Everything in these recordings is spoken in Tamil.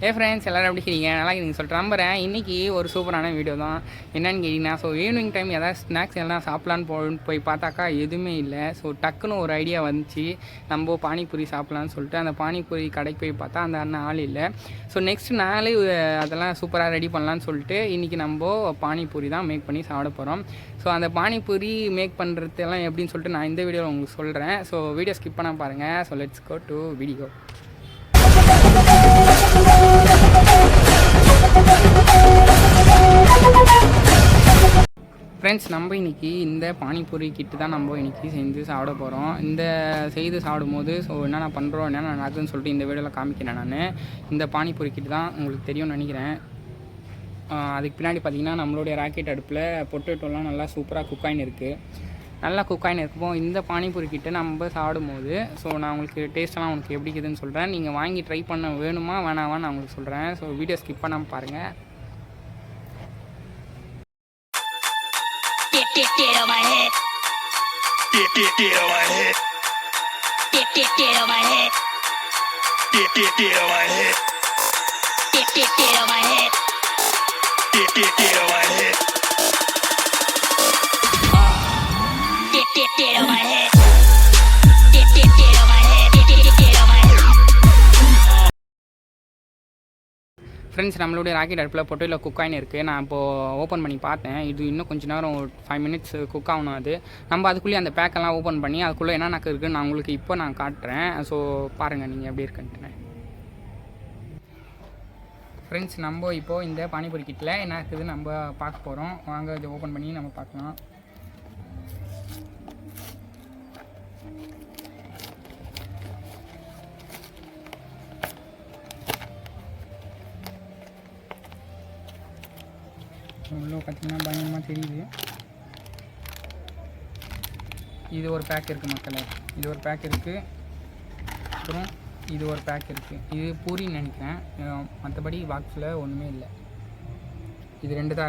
ஃப்ரெண்ட்ஸ் எல்லோரும் எப்படி இருக்கீங்க? நல்லா நீங்கள் சொல்லிட்டு நம்புகிறேன். இன்றைக்கி ஒரு சூப்பரான வீடியோ தான். என்னென்னு கேட்டிங்கன்னா, ஸோ ஈவினிங் டைம் எதாவது ஸ்நாக்ஸ் எல்லாம் சாப்பிட்லான்னு போய் பார்த்தாக்கா எதுவுமே இல்லை. ஸோ டக்குன்னு ஒரு ஐடியா வந்துச்சு, நம்ம பானிபூரி சாப்பிட்லான்னு சொல்லிட்டு அந்த பானிபூரி கடைக்கு போய் பார்த்தா அந்த அண்ணன் ஆள் இல்லை. ஸோ நெக்ஸ்ட் நாளே அதெல்லாம் சூப்பராக ரெடி பண்ணலான்னு சொல்லிட்டு இன்றைக்கி நம்ம பானிபூரி தான் மேக் பண்ணி சாப்பிட போகிறோம். ஸோ அந்த பானிபூரி மேக் பண்ணுறதெல்லாம் எப்படின்னு சொல்லிட்டு நான் இந்த வீடியோவில் உங்களுக்கு சொல்கிறேன். ஸோ வீடியோ ஸ்கிப் பண்ண பாருங்கள். So let's go to video. Friends, நம்ம இன்றைக்கி இந்த பானிபூரி கிட்டு தான் நம்ம இன்றைக்கி செஞ்சு சாப்பிட போகிறோம். இந்த செய்து சாப்பிடும்போது ஸோ என்னென்ன பண்ணுறோம், என்னென்ன நடக்குதுன்னு சொல்லிட்டு இந்த வீடியோவில் காமிக்கிறேன். நான் இந்த பானிபூரி கிட்டு தான் உங்களுக்கு தெரியும்னு நினைக்கிறேன். அதுக்கு பின்னாடி பார்த்திங்கன்னா நம்மளுடைய ராக்கெட் அடுப்பில் பொட்டேட்டோலாம் நல்லா சூப்பராக குக்காயின் இருக்குது. நல்லா குக்காயின் இருக்கப்போ இந்த பானிபூரி கிட்ட நம்ம சாப்பிடும்போது ஸோ நான் உங்களுக்கு டேஸ்ட்டெல்லாம் உங்களுக்கு எப்படி இருக்குதுன்னு சொல்கிறேன். நீங்கள் வாங்கி ட்ரை பண்ண வேணுமா வேணாமான்னு நான் உங்களுக்கு சொல்கிறேன். ஸோ வீடியோ ஸ்கிப் பண்ணாமல் பாருங்கள். ஃப்ரெண்ட்ஸ், நம்மளுடைய ராக்கெட் அடுப்பில் பொட்டேட்டோ குக்காயின் இருக்குது. நான் இப்போது ஓப்பன் பண்ணி பார்த்தேன். இது இன்னும் கொஞ்சம் நேரம் ஒரு 5 minutes குக் ஆகணும். அது நம்ம அதுக்குள்ளேயே அந்த பேக்கெல்லாம் ஓப்பன் பண்ணி அதுக்குள்ளே என்னென்ன இருக்குதுன்னு நான் உங்களுக்கு இப்போ நான் காட்டுறேன். ஸோ பாருங்கள் நீங்கள் எப்படி இருக்குன்ட்டு. ஃப்ரெண்ட்ஸ், நம்ம இப்போது இந்த பானிபூரி கிட்டில் என்ன இருக்குது நம்ம பார்க்க போகிறோம். வாங்க இதை ஓப்பன் பண்ணி நம்ம பார்க்கலாம். உள்ளே பார்த்திங்கன்னா பயங்கரமாக தெரியுது. இது ஒரு பேக் இருக்குது மக்களே, இது ஒரு பேக் இருக்குது. அப்புறம் இது ஒரு பேக் இருக்குது. இது பூரின்னு நினைக்கிறேன். மற்றபடி பாக்ஸில் ஒன்றுமே இல்லை. இது 2 தான்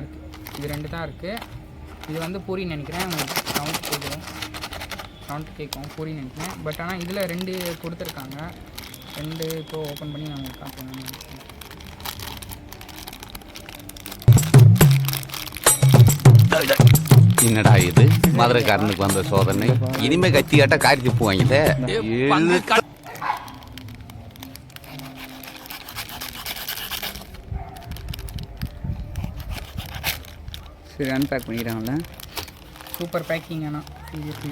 இருக்குது. இது வந்து பூரின்னு நினைக்கிறேன். உங்களுக்கு சவுண்ட் கேட்கும் பூரின்னு நினைக்கிறேன். பட் ஆனால் இதில் 2 கொடுத்துருக்காங்க. 2 இப்போ ஓப்பன் பண்ணி நான் உங்களுக்கு காட்டுவேன். என்னடா இது மதுரைக்காரனுக்கு வந்த சோதனை? இனிமே கத்தி காட்டா காரி திப்பு வாங்கிட்டே. சரி, அன்பேக் பண்ணிக்கிறாங்கல்ல. Super packing. ஆனால் சீரியஸ்லி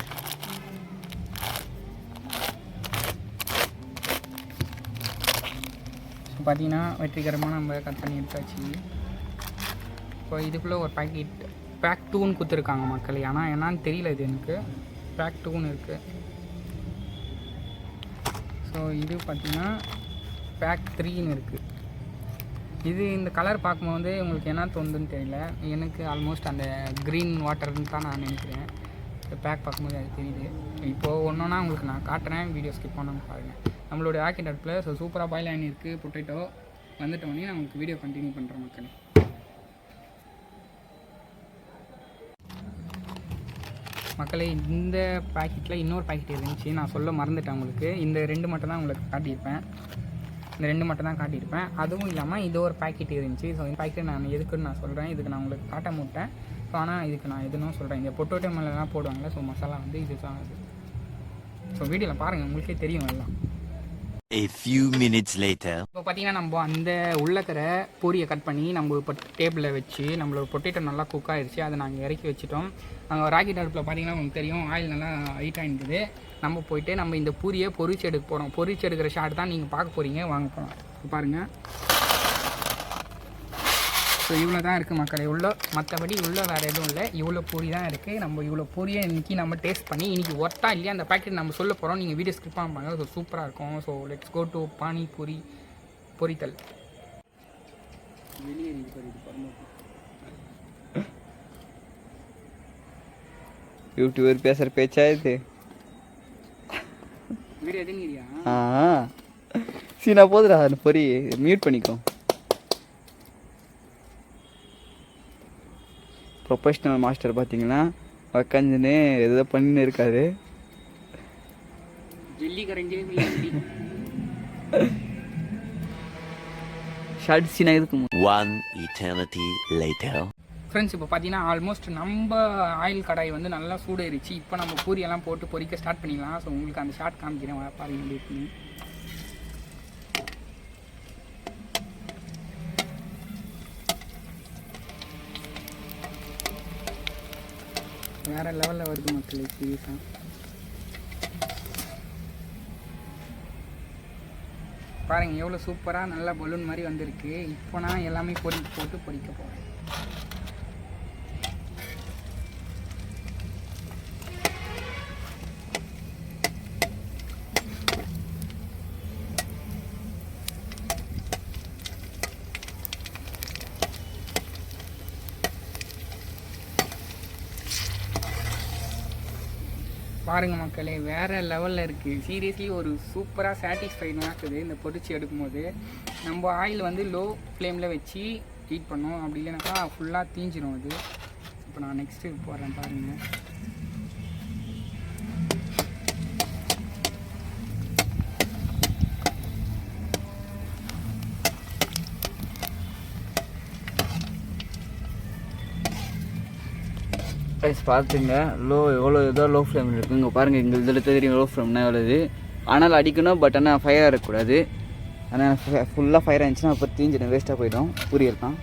பார்த்தீங்கன்னா வெற்றிகரமாக நம்ம கட் பண்ணி எடுத்தாச்சு. இப்போ இதுக்குள்ளே ஒரு பேக் 2ன்னு கொடுத்துருக்காங்க மக்கள். ஆனால் என்னான்னு தெரியல, இது எனக்கு பேக் 2ன்னு இருக்குது. ஸோ இது பார்த்திங்கன்னா பேக் 3ன்னு இருக்குது. இது இந்த கலர் பார்க்கும்போது உங்களுக்கு என்ன தோணுதுன்னு தெரியல. எனக்கு ஆல்மோஸ்ட் அந்த க்ரீன் வாட்டர்னு தான் நான் நினைக்கிறேன். இந்த பேக் பார்க்கும்போது அது தெரியுது. இப்போது ஒன்றா உங்களுக்கு நான் காட்டுறேன். வீடியோ ஸ்கிப் பண்ணாமல் பாருங்கள். நம்மளுடைய ராக்கெட் அடுப்பில் ஸோ சூப்பராக பாயில் ஆகி இருக்குது பொட்டேட்டோ. வந்துட்டோடனே நான் உங்களுக்கு வீடியோ கண்டினியூ பண்ணுறேன் மக்களே. மக்களே, இந்த பேக்கெட்டில் இன்னொரு பேக்கெட் இருந்துச்சு, நான் சொல்ல மறந்துட்டேன் உங்களுக்கு. இந்த 2 மட்டும் தான் உங்களுக்கு காட்டியிருப்பேன். அதுவும் இல்லாமல் இது ஒரு பேக்கெட் இருந்துச்சு. ஸோ இந்த பேக்கெட் நான் எதுக்குன்னு நான் சொல்கிறேன். இதுக்கு நான் உங்களுக்கு காட்ட மாட்டேன். ஸோ ஆனால் இதுக்கு நான் எதுன்னு சொல்கிறேன். இந்த பொட்டேட்டோ மேலாம் போடுவாங்களே, ஸோ மசாலா வந்து இது தான் அது. ஸோ வீடியோவில் பாருங்கள், உங்களுக்கே தெரியும் எல்லாம். A few minutes later. இப்போ பார்த்தீங்கன்னா நம்ம அந்த உள்ளக்கிற பூரியை கட் பண்ணி நம்ம இப்போ டேபிளில் வச்சு நம்மளோட பொட்டேட்டோ நல்லா குக் ஆகிடுச்சு. அதை நாங்கள் இறக்கி வச்சுட்டோம். நாங்கள் ராக்கெட் அடுப்பில் பார்த்தீங்கன்னா உங்களுக்கு தெரியும் ஆயில் நல்லா ஹைட்டாக இருந்தது. நம்ம போயிட்டு நம்ம இந்த பூரியை பொரிச்சு எடுக்க போகிறோம். பொரிச்சு எடுக்கிற ஷாட் தான் நீங்கள் பார்க்க போகிறீங்க. வாங்க போகலாம். இப்போ பாருங்கள். ஸோ இவ்வளோ தான் இருக்குது மக்களே. மற்றபடி உள்ள வேறு எதுவும் இல்லை. இவ்வளோ பூரி தான் இருக்குது. நம்ம இவ்வளோ பூரியை இன்றைக்கி நம்ம டேஸ்ட் பண்ணி இன்றைக்கி ஒர்த்தா இல்லையா அந்த பேக்கெட் நம்ம சொல்ல போகிறோம். நீங்கள் வீடியோ ஸ்கிப் பண்ணாங்க. ஸோ சூப்பராக இருக்கும். So let's go to panipuri பொரித்தல். யூடியூபர் பேசுகிற பேச்சா இது? வீடியோ எதுங்கிறியா? சீனா போதுடா. பொரி மியூட் பண்ணிக்கோ. ப்ரொஃபஷ்னல் மாஸ்டர் பார்த்தீங்கன்னா உக்காந்துன்னு எதோ பண்ணின்னு இருக்காரு. ஷார்ட் சீனாக இருக்கும். One eternity later. ஃப்ரெண்ட்ஸ் இப்போ பார்த்தீங்கன்னா ஆல்மோஸ்ட் நம்ம ஆயில் கடாய் வந்து நல்லா சூடேறிச்சு. இப்போ நம்ம பூரியெல்லாம் போட்டு பொரிக்க ஸ்டார்ட் பண்ணிடலாம். ஸோ உங்களுக்கு அந்த ஷார்ட் காமிக்கிறேன், பாருங்க எப்படி இருக்குன்னு. வேறு லெவலில் வருது மக்களே, சீரியஸாக. பாருங்கள் எவ்வளோ சூப்பராக நல்லா பலூன் மாதிரி வந்திருக்கு. இப்போ நான் எல்லாமே போட்டு பொரிக்க போகிறேன். பாருங்கள் மக்களே, வேறு லெவலில் இருக்குது. சீரியஸ்லி ஒரு சூப்பராக சாட்டிஸ்ஃபைடாக இருக்குது இந்த பொரிச்சு எடுக்கும்போது. நம்ம ஆயில் வந்து லோ ஃப்ளேமில் வச்சு ஹீட் பண்ணோம், அப்படி இல்லைனாக்கா ஃபுல்லாக தீஞ்சிடும் அது. இப்போ நான் நெக்ஸ்ட்டு போடுறேன் பாருங்கள். பார்த்துங்க எவ்வளோ ஏதோ லோ ஃப்ளேம் இருக்குது. இங்கே பாருங்கள், எங்கள் இதில் தெரியும் லோ ஃப்ளேம்னா எவ்வளோது. ஆனால் அடிக்கணும், பட் ஆனால் ஃபயராக இருக்கக்கூடாது. ஆனால் ஃபுல்லாக ஃபயர் ஆகிடுச்சுன்னா அப்போ தீஞ்சிடும், வேஸ்ட்டாக போயிடும் பூரியல் தான்.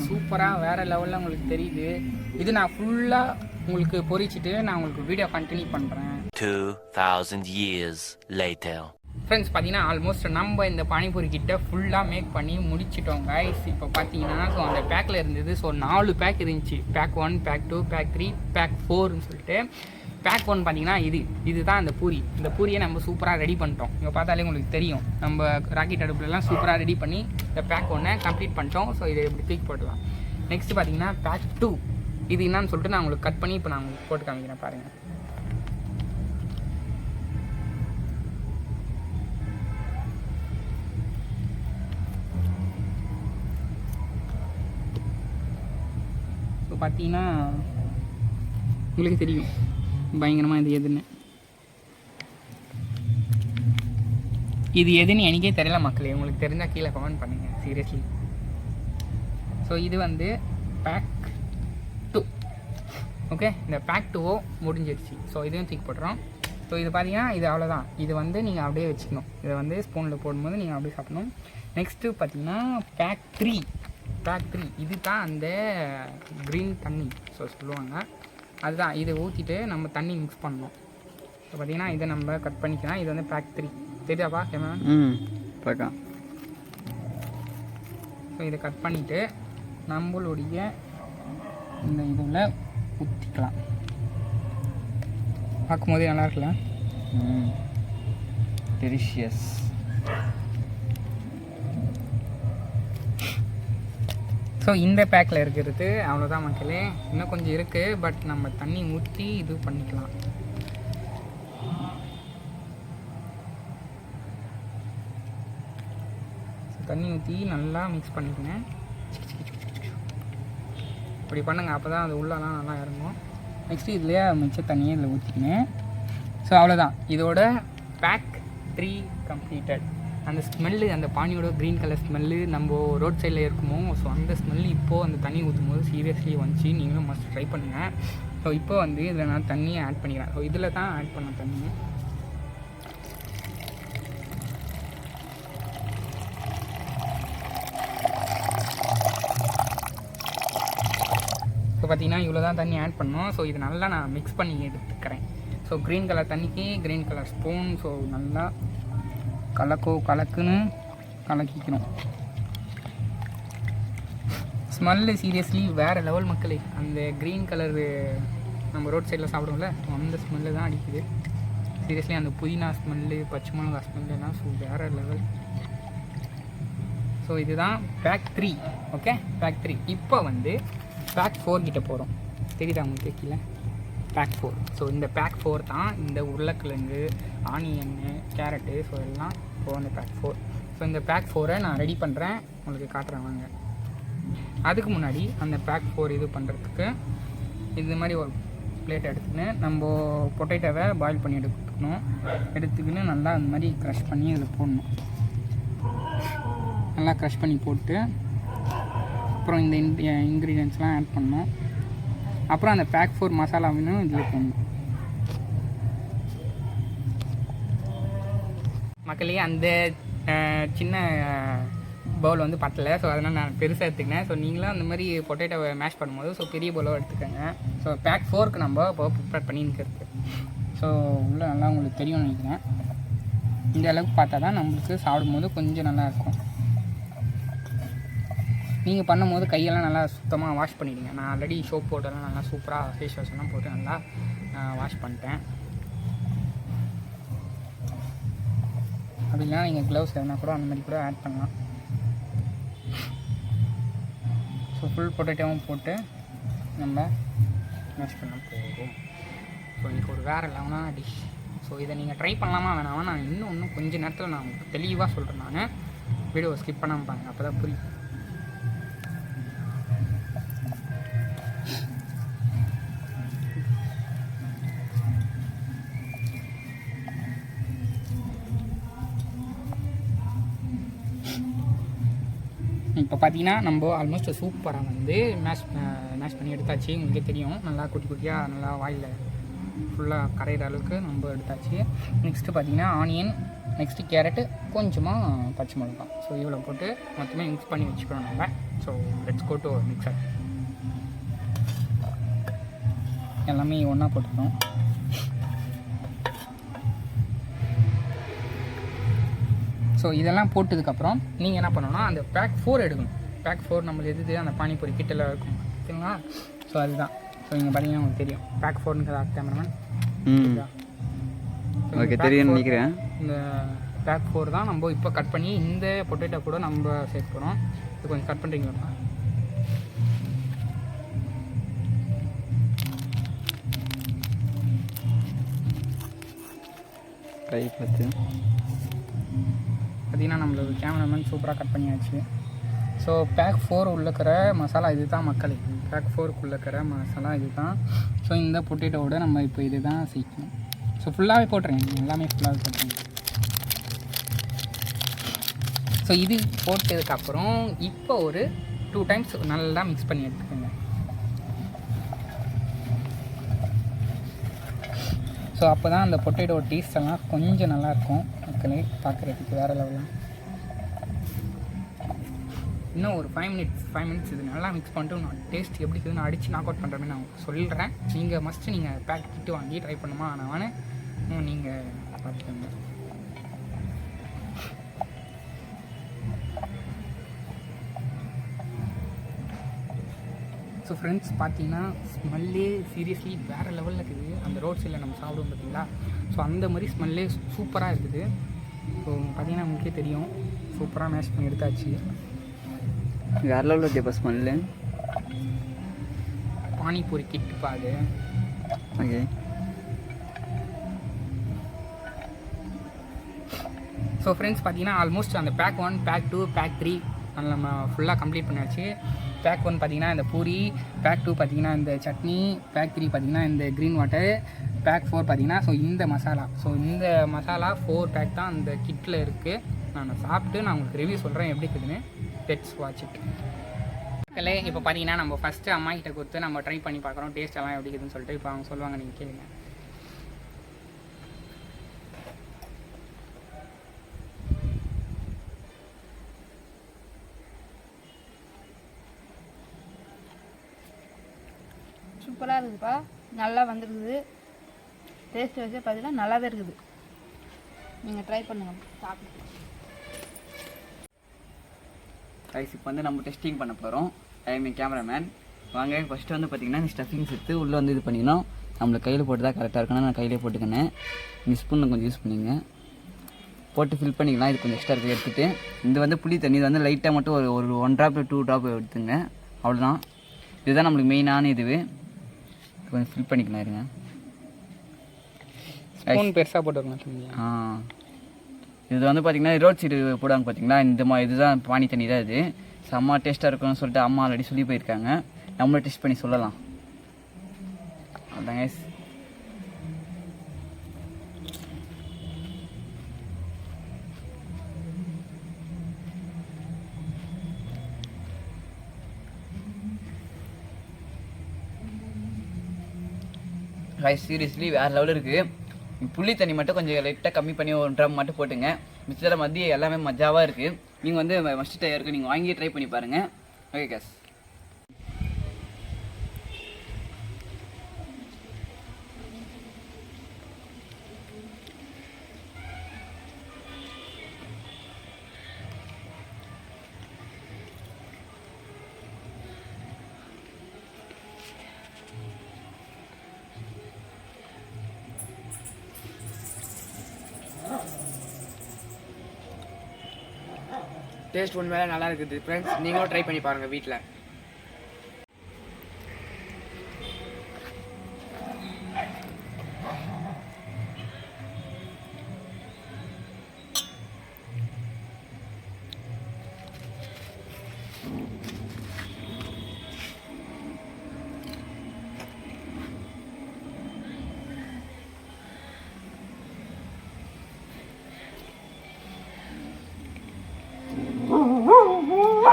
சூப்பராக வேறு லெவலில் உங்களுக்கு தெரியுது. இது நான் ஃபுல்லாக உங்களுக்கு பொரிச்சிட்டு நான் உங்களுக்கு வீடியோ கண்டினியூ பண்ணுறேன். 2000 years later. ஃப்ரெண்ட்ஸ் பார்த்தீங்கன்னா ஆல்மோஸ்ட் நம்ம இந்த பானிபூரி கிட்ட ஃபுல்லாக மேக் பண்ணி முடிச்சிட்டோம் கைஸ். இப்போ பார்த்தீங்கன்னா ஸோ அந்த பேக்கில் இருந்தது. ஸோ 4 பேக் இருந்துச்சு. பேக் 1, பேக் 2, பேக் 3, பேக் 4ன்னு சொல்லிட்டு. பேக் 1 பார்த்தீங்கன்னா இதுதான் அந்த பூரி. இந்த பூரியை நம்ம சூப்பராக ரெடி பண்ணிட்டோம். இங்கே பார்த்தாலே உங்களுக்கு தெரியும், நம்ம ராக்கெட் அடுப்புலலாம் சூப்பராக ரெடி பண்ணி இந்த பேக் 1 கம்ப்ளீட் பண்ணிட்டோம். ஸோ இதை எப்படி தூக்கி போடலாம். நெக்ஸ்ட் பார்த்தீங்கன்னா பேக் 2. இது என்னன்னு சொல்லிட்டு நான் உங்களுக்கு கட் பண்ணி இப்போ நான் உங்களுக்கு போட்டு காமிக்கிறேன் பாருங்கள். ஸோ பார்த்தீங்கன்னா உங்களுக்கு தெரியும் பயங்கரமாக இது எதுன்னு. இது எதுன்னு எனக்கே தெரியல மக்களே. உங்களுக்கு தெரிஞ்சால் கீழே கமெண்ட் பண்ணுங்கள் சீரியஸ்லி. ஸோ இது வந்து பேக் 2. ஓகே, இந்த பேக் 2 முடிஞ்சிருச்சு. ஸோ இதையும் தூக்கி போட்டுறோம். ஸோ இது பார்த்தீங்கன்னா இது அவ்வளோதான். இது வந்து நீங்கள் அப்படியே வச்சுக்கணும். இதை வந்து ஸ்பூனில் போடும்போது நீங்கள் அப்படியே சாப்பிடணும். நெக்ஸ்ட்டு பார்த்தீங்கன்னா பேக் 3. பேக் 3 இது தான் அந்த க்ரீன் தண்ணி ஸோ சொல்லுவாங்க, அதுதான். இதை ஊற்றிட்டு நம்ம தண்ணி மிக்ஸ் பண்ணணும். ஸோ பார்த்தீங்கன்னா இதை நம்ம கட் பண்ணிக்கலாம். இது வந்து பேக் 3 தெரியாப்பா கேமரா? பார்க்கலாம். ஸோ இதை கட் பண்ணிவிட்டு நம்மளுடைய இந்த இதில் ஊற்றிக்கலாம். பார்க்கும்போதே நல்லா இருக்குல்ல? டெலிஷியஸ். ஸோ இந்த பேக்கில் இருக்கிறது அவ்வளோதான் மக்களே. இன்னும் கொஞ்சம் இருக்குது, பட் நம்ம தண்ணி ஊற்றி இது பண்ணிக்கலாம். தண்ணி ஊற்றி நல்லா மிக்ஸ் பண்ணிக்கோங்க. இப்படி பண்ணுங்கள், அப்போ தான் அது உள்ளலாம் நல்லா இறங்கும். நெக்ஸ்ட்டு இதுலேயே மிச்ச தண்ணியை இதில் ஊற்றிக்கினேன். ஸோ அவ்வளோதான், இதோட பேக் 3 கம்ப்ளீட்டட். அந்த ஸ்மெல்லு, அந்த பானியோட க்ரீன் கலர் ஸ்மெல்லு நம்ம ரோட் சைடில் இருக்குமோ, ஸோ அந்த ஸ்மெல்லு இப்போது அந்த தண்ணி ஊற்றும் போது சீரியஸ்லி வந்துச்சு. நீங்களும் மஸ்ட் ட்ரை பண்ணுங்கள். ஸோ இப்போ வந்து இதில் நான் தண்ணியை ஆட் பண்ணிக்கிறேன். ஸோ இதில் தான் ஆட் பண்ண தண்ணி. இப்போ பார்த்தீங்கன்னா இவ்வளோ தான் தண்ணி ஆட் பண்ணோம். ஸோ இது நல்லா நான் மிக்ஸ் பண்ணி எடுத்துக்கிறேன். ஸோ க்ரீன் கலர் தண்ணிக்கு க்ரீன் கலர் ஸ்பூன். ஸோ நல்லா கலக்குன்னு கலக்கிக்கணும். ஸ்மெல்லு சீரியஸ்லி வேறு லெவல் மக்களே. அந்த க்ரீன் கலரு நம்ம ரோட் சைடில் சாப்பிடுவோம்ல, அந்த ஸ்மெல்லு தான் அடிக்குது சீரியஸ்லி. அந்த புதினா ஸ்மெல்லு, பச்சை மிளகா ஸ்மெல்லாம் ஸோ வேறு லெவல். ஸோ இதுதான் பேக் 3. Okay, pack 3. இப்போ வந்து பேக் 4 கிட்ட போகிறோம். தெரியுதா உங்களுக்கு கீழே? பேக் 4. ஸோ இந்த பேக் 4 தான் இந்த உருளைக்கிழங்கு, ஆனியன்னு, கேரட்டு, ஸோ எல்லாம் இப்போ இந்த பேக் 4. ஸோ இந்த பேக் 4 நான் ரெடி பண்ணுறேன், உங்களுக்கு காட்டுறேன் வாங்க. அதுக்கு முன்னாடி அந்த பேக் 4 இது பண்ணுறதுக்கு இந்த மாதிரி ஒரு பிளேட் எடுத்துக்கின்னு நம்ம பொட்டேட்டோவை பாயில் பண்ணி எடுத்துக்கின்னு நல்லா அந்த மாதிரி க்ரஷ் பண்ணி இதில் போடணும். நல்லா க்ரஷ் பண்ணி போட்டு அப்புறம் இந்த இன்க்ரீடியன்ட்ஸ்லாம் ஆட் பண்ணணும். அப்புறம் அந்த பேக் 4 மசாலாவையும் இதில் போடணும். மக்களே அந்த சின்ன பவுல் வந்து பத்தலை, ஸோ அதனால் நான் பெருசாக எடுத்துக்கினேன். ஸோ நீங்களும் அந்த மாதிரி பொட்டேட்டோவை மேஷ் பண்ணும்போது ஸோ பெரிய பவுலாக எடுத்துக்கோங்க. ஸோ பேக் 4க்கு நம்ம இப்போ ப்ரிப்பேர் பண்ணி நிற்கிறது. ஸோ உள்ளே நல்லா உங்களுக்கு தெரியும்னு நினைக்கிறேன். இந்த அளவுக்கு பார்த்தா தான் நம்மளுக்கு சாப்பிடும்போது கொஞ்சம் நல்லாயிருக்கும். நீங்கள் பண்ணும்போது கையெல்லாம் நல்லா சுத்தமாக வாஷ் பண்ணிவிடுங்க. நான் ஆல்ரெடி சோப் போட்டெல்லாம் நல்லா சூப்பராக ஃபேஸ் வாஷ்லாம் போட்டு நல்லா வாஷ் பண்ணிட்டேன். அப்படின்னா நீங்கள் க்ளவுஸ் எதுனா கூட அந்த மாதிரி கூட ஆட் பண்ணலாம். ஸோ ஃபுல் பொட்டேட்டோவும் போட்டு நம்ம மேஷ் பண்ண போகிறோம். ஸோ இன்றைக்கி ஒரு வேறு லெவலான டிஷ். ஸோ இதை நீங்கள் ட்ரை பண்ணலாமா வேணாமா நான் இன்னும் கொஞ்சம் நேரத்தில் நான் உங்களுக்கு தெளிவாக சொல்கிறேன். நான் வீடியோவை ஸ்கிப் பண்ணாமல் பாருங்கள், அப்போ தான் புரியும். இப்போ பார்த்தீங்கன்னா நம்ம ஆல்மோஸ்ட் சூப்பராக வந்து மேஷ் பண்ணி எடுத்தாச்சு. உங்களுக்கே தெரியும், நல்லா குட்டி குட்டியாக நல்லா வாயில் ஃபுல்லாக கரையிற அளவுக்கு நம்ம எடுத்தாச்சு. நெக்ஸ்ட்டு பார்த்தீங்கன்னா ஆனியன், நெக்ஸ்ட்டு கேரட்டு, கொஞ்சமாக பச்சை மிளகாய். ஸோ இவ்வளோ போட்டு மொத்தமே மிக்ஸ் பண்ணி வச்சுக்கிறோம் நம்ம. So let's go to mixer. எல்லாமே ஒன்றா போட்டுக்கணும். ஸோ இதெல்லாம் போட்டதுக்கப்புறம் நீங்கள் என்ன பண்ணணும்னா அந்த பேக் 4 எடுக்கணும். பேக் 4 நம்மளுக்கு எது அந்த பானிபூரி கிட்டில் இருக்கும் ஓகேங்களா. ஸோ அதுதான். ஸோ இங்கே பார்த்தீங்கன்னா உங்களுக்கு தெரியும் பேக் 4ங்கிறதா கேமராமேன். ஓகே தெரியும் நினைக்கிறேன். இந்த பேக் 4 தான் நம்ம இப்போ கட் பண்ணி இந்த பொட்டேட்டோ கூட நம்ம சேர்த்து போகிறோம். இது கொஞ்சம் கட் பண்ணுறீங்களா? கை பார்த்து பார்த்தீங்கன்னா நம்மளுக்கு கேமராமேன் சூப்பராக கட் பண்ணியாச்சு. ஸோ பேக் 4 உள்ளக்கிற மசாலா இது தான் மக்களே. பேக் 4க்குள்ளக்கிற மசாலா இது தான். ஸோ இந்த பொட்டேட்டோவோட நம்ம இப்போ இது தான் சேர்க்கணும். ஸோ ஃபுல்லாகவே போட்டுருங்க, எல்லாமே ஃபுல்லாகவே போட்டுருங்க. ஸோ இது போட்டதுக்கப்புறம் இப்போ ஒரு 2 டைம்ஸ் நல்லா மிக்ஸ் பண்ணி எடுத்துக்கோங்க. ஸோ அப்போ தான் அந்த பொட்டேட்டோ டேஸ்ட் எல்லாம் கொஞ்சம் நல்லாயிருக்கும் மக்களே, பார்க்குறதுக்கு வேறு லெவலில். இன்னும் ஒரு 5 மினிட்ஸ் இது நல்லா மிக்ஸ் பண்ணிட்டு நான் டேஸ்ட் எப்படி இருக்குதுன்னு அடித்து நாக் அவுட் பண்ணுறேன்னு நான் சொல்கிறேன். நீங்கள் மஸ்ட்டு நீங்கள் பேக் கிட்டு வாங்கி ட்ரை பண்ணுமா நான் நீங்கள் பார்த்துக்கோங்க. ஸோ ஃப்ரெண்ட்ஸ் பார்த்தீங்கன்னா ஸ்மெல்லே சீரியஸ்லி வேறு லெவலில் இருக்குது. அந்த ரோட் சைடில் நம்ம சாப்பிடுவோம் பார்த்தீங்களா, ஸோ அந்த மாதிரி ஸ்மெல்லே சூப்பராக இருக்குது. ஸோ பார்த்தீங்கன்னா உங்களுக்கே தெரியும் சூப்பராக மேஷ் பண்ணி எடுத்தாச்சு. வேறு லெவலில் இருக்கே ஸ்மெல்லு. பானிபூரி கிட்டு பாது. ஓகே. ஸோ ஃப்ரெண்ட்ஸ் பார்த்தீங்கன்னா ஆல்மோஸ்ட் அந்த பேக் 1, பேக் 2, பேக் 3 நம்ம ஃபுல்லாக கம்ப்ளீட் பண்ணியாச்சு. பேக் 1 பார்த்தீங்கன்னா இந்த பூரி, பேக் 2 பார்த்தீங்கன்னா இந்த சட்னி, பேக் 3 பார்த்தீங்கன்னா இந்த க்ரீன் வாட்டர், பேக் 4 பார்த்தீங்கன்னா ஸோ இந்த மசாலா. ஸோ இந்த மசாலா 4 பேக் தான் அந்த கிட்டில் இருக்குது. நான் சாப்பிட்டு நான் உங்களுக்கு ரிவ்யூ சொல்கிறேன் எப்படி இருக்குதுன்னு. Let's watch it. மக்களே இப்போ பார்த்தீங்கன்னா நம்ம ஃபஸ்ட்டு அம்மா கிட்ட கொடுத்து நம்ம ட்ரை பண்ணி பார்க்குறோம் டேஸ்ட் எல்லாம் எப்படி இருக்குதுன்னு சொல்லிட்டு. இப்போ அவங்க சொல்லுவாங்க, நீங்கள் கேளுங்க. சூப்பராக இருக்குதுப்பா, நல்லா வந்துருக்குது. டேஸ்ட் வச்சு பார்த்தீங்கன்னா நல்லா தான் இருக்குது. நீங்கள் ட்ரை பண்ணுங்கள் சாப்பிட்டு. ரைஸ் இப்போ வந்து நம்ம டெஸ்டிங் பண்ண போகிறோம். டைம் கேமராமேன் வாங்க. ஃபஸ்ட்டு வந்து பார்த்திங்கன்னா இந்த ஸ்டஃபிங்ஸ் எடுத்து உள்ளே வந்து இது பண்ணிக்கணும். நம்மளுக்கு கையில் போட்டு தான் கரெக்டாக இருக்கணும். நான் கையிலே போட்டுக்கினேன். மிஸ் பண்ண கொஞ்சம் யூஸ் பண்ணிங்க போட்டு ஃபில் பண்ணிக்கலாம். இது கொஞ்சம் எக்ஸ்ட்ரா இருக்குது எடுத்துகிட்டு இது வந்து புளி தண்ணி இது வந்து லைட்டாக மட்டும் ஒரு 1 ட்ராப் 2 ட்ராப் எடுத்துங்க. அவ்வளோதான். இதுதான் நம்மளுக்கு மெயினான இதுவே. கொஞ்சம் ஃபில் பண்ணிக்கலாம் இருங்க. ஸ்பூன் பெருசாக போட்டுருக்கலாம் தம்பி. இது வந்து பார்த்தீங்கன்னா ரோட் சைடு போடுவாங்க பார்த்தீங்களா, இதுதான் பானி தண்ணி தான். இது செம்ம டேஸ்ட்டாக இருக்கும்னு சொல்லிட்டு அம்மா ஆல்ரெடி சொல்லி போயிருக்காங்க. நம்மளும் டெஸ்ட் பண்ணி சொல்லலாம். அதாங்க சீரியஸ்லி வேறு லெவலில் இருக்குது. புளி தண்ணி மட்டும் கொஞ்சம் லைட்டாக கம்மி பண்ணி ஒரு ட்ரம் மட்டும் போட்டுங்க. மிச்சத்தில் மதியம் எல்லாமே மஜாவாக இருக்குது. நீங்கள் வந்து மஸ்ட் டயருக்கு நீங்கள் வாங்கி ட்ரை பண்ணி பாருங்கள். Okay case. டேஸ்ட் உண்மையிலே நல்லா இருக்குது ஃப்ரெண்ட்ஸ். நீங்களும் ட்ரை பண்ணி பாருங்கள் வீட்டில்.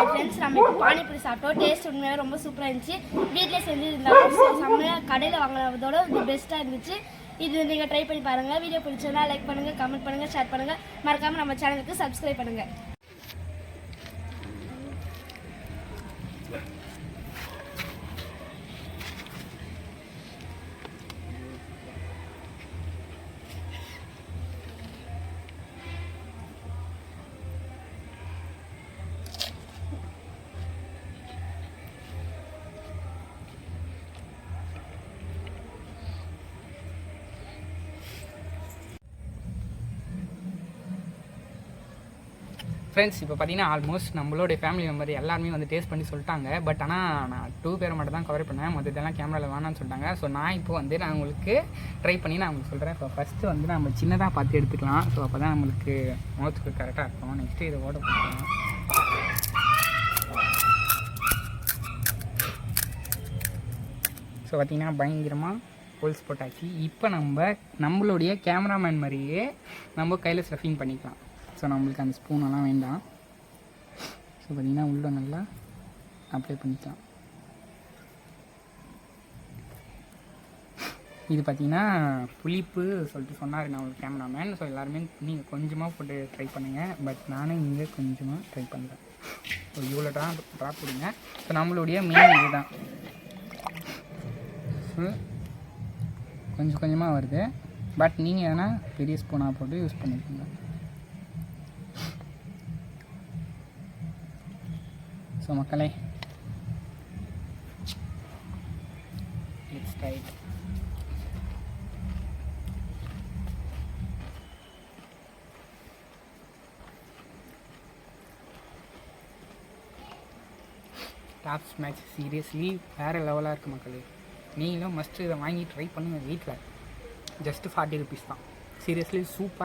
ஃப்ரெண்ட்ஸ், நம்ம இப்போ பானிபூரி சாப்பிட்டோம். டேஸ்ட் உண்மையாக ரொம்ப சூப்பராக இருந்துச்சு. வீட்டிலே செஞ்சுருந்தாலும் செம்மையாக கடையில் வாங்கினதோட இது பெஸ்ட்டாக இருந்துச்சு. இது நீங்கள் ட்ரை பண்ணி பாருங்கள். வீடியோ பிடிச்சதுனா லைக் பண்ணுங்கள், கமெண்ட் பண்ணுங்கள், ஷேர் பண்ணுங்கள். மறக்காமல் நம்ம சேனலுக்கு சப்ஸ்கிரைப் பண்ணுங்கள். ஃப்ரெண்ட்ஸ், இப்போ பார்த்தீங்கன்னா ஆல்மோஸ்ட் நம்மளோட ஃபேமிலி மெம்பர் எல்லாருமே வந்து டேஸ்ட் பண்ணி சொல்லிட்டாங்க. பட் ஆனால் நான் 2 பேரை மட்டும் தான் கவர் பண்ணேன். மொத்தத்தெல்லாம் கேமராவில் வேணான்னு சொல்லிட்டாங்க. ஸோ நான் இப்போ வந்து நான் உங்களுக்கு ட்ரை பண்ணி நான் உங்களுக்கு சொல்கிறேன். ஸோ ஃபஸ்ட்டு வந்து நம்ம சின்னதாக பார்த்து எடுத்துக்கலாம். ஸோ அப்போ தான் நம்மளுக்கு மோத்துக்கு கரெக்டாக இருக்கும். நெக்ஸ்ட்டு இதை ஓட போட்டுக்கலாம். ஸோ பார்த்திங்கன்னா பயங்கரமாக ஹோல்ஸ் போட்டாச்சு. இப்போ நம்மளுடைய கேமராமேன் மாதிரியே நம்ம கையில் ஸ்டஃபிங் பண்ணிக்கலாம். ஸோ நம்மளுக்கு அந்த ஸ்பூனெல்லாம் வேண்டாம். ஸோ பார்த்திங்கன்னா உள்ளே நல்லா அப்ளை பண்ணிக்கலாம். இது பார்த்திங்கன்னா புளிப்பு சொல்லிட்டு சொன்னார் நான் ஒரு கேமராமேன். ஸோ எல்லாருமே நீங்கள் கொஞ்சமாக போட்டு ட்ரை பண்ணுங்கள். பட் நானும் இங்கே கொஞ்சமாக ட்ரை பண்ணுறேன். ஸோ இவ்வளோ ட்ராப் கொடுங்க. ஸோ நம்மளுடைய மெயின் இது தான். கொஞ்சம் கொஞ்சமாக வருது. பட் நீங்கள் எதனா பெரிய ஸ்பூனாக போட்டு யூஸ் பண்ணிக்கோங்க. ஸோ மக்களே, it's right. Top smash seriously வேறு லெவலாக இருக்குது மக்களே. நீங்களும் மஸ்ட்டு இதை வாங்கி ட்ரை பண்ணுங்கள் வீட்டில். ஜஸ்ட்டு 40 rupees தான். சீரியஸ்லி சூப்பராக